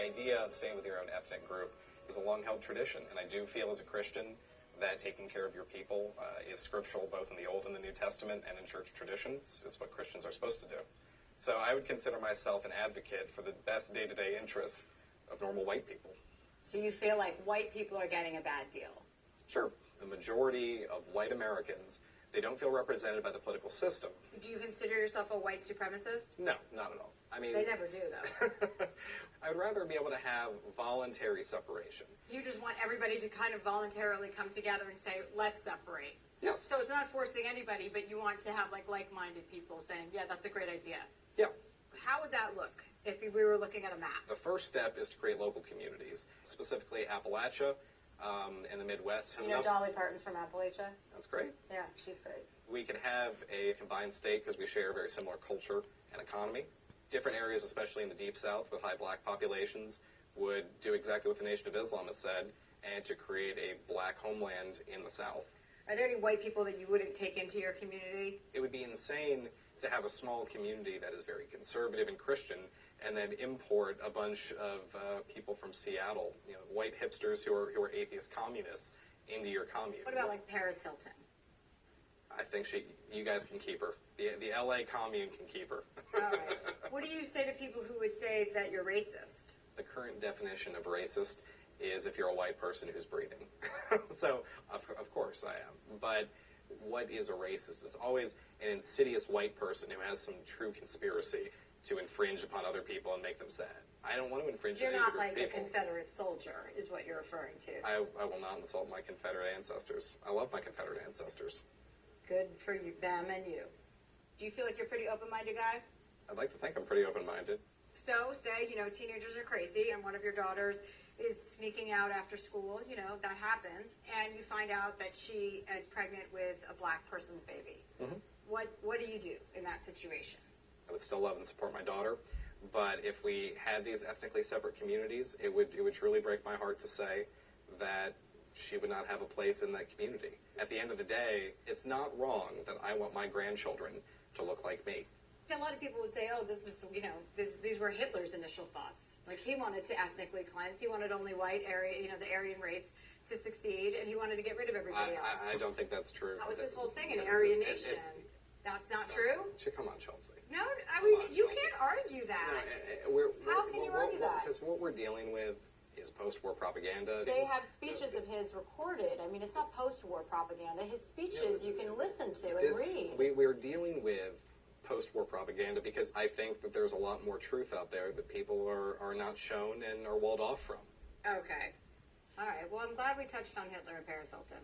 idea of staying with your own ethnic group is a long-held tradition, and I do feel as a Christian that taking care of your people is scriptural both in the Old and the New Testament and in church traditions. It's what Christians are supposed to do. So I would consider myself an advocate for the best day-to-day interests of normal white people. So you feel like white people are getting a bad deal? Sure. The majority of white Americans, they don't feel represented by the political system. Do you consider yourself a white supremacist? No, not at all. I mean, they never do, though. I would rather be able to have voluntary separation. You just want everybody to kind of voluntarily come together and say, let's separate. Yes. So it's not forcing anybody, but you want to have like-minded people saying, yeah, that's a great idea. Yeah. How would that look if we were looking at a map? The first step is to create local communities, specifically Appalachia and the Midwest. You know Dolly Parton's from Appalachia? That's great. Yeah, she's great. We could have a combined state because we share a very similar culture and economy. Different areas, especially in the Deep South with high black populations, would do exactly what the Nation of Islam has said, and to create a black homeland in the South. Are there any white people that you wouldn't take into your community? It would be insane to have a small community that is very conservative and Christian and then import a bunch of people from Seattle, white hipsters who are atheist communists into your commune. What about like Paris Hilton? I think you guys can keep her. The LA commune can keep her. All right. What do you say to people who would say that you're racist? The current definition of racist is if you're a white person who's breathing. So, of course I am. But what is a racist? It's always an insidious white person who has some true conspiracy to infringe upon other people and make them sad. I don't want to infringe on You're not like people. a Confederate soldier, is what you're referring to. I will not insult my Confederate ancestors. I love my Confederate ancestors. Good for you, them and you. Do you feel like you're a pretty open-minded guy? I'd like to think I'm pretty open-minded. So, say, teenagers are crazy and one of your daughters is sneaking out after school, that happens, and you find out that she is pregnant with a black person's baby. Mm-hmm. What do you do in that situation? I would still love and support my daughter, but if we had these ethnically separate communities, it would truly break my heart to say that she would not have a place in that community. At the end of the day, it's not wrong that I want my grandchildren to look like me. A lot of people would say, oh, this is, these were Hitler's initial thoughts. Like, he wanted to ethnically cleanse. He wanted only white, the Aryan race to succeed, and he wanted to get rid of everybody else. I don't think that's true. That was his whole thing, an Aryan nation. That's not true? Come on, Chelsea. No, I mean, you can't argue that. How can you argue that? Because what we're dealing with is post-war propaganda. They have speeches of his recorded. I mean, it's not post-war propaganda. His speeches you can listen to and read. We're dealing with post-war propaganda because I think that there's a lot more truth out there that people are not shown and are walled off from. Okay. All right. Well, I'm glad we touched on Hitler and Paris Hilton.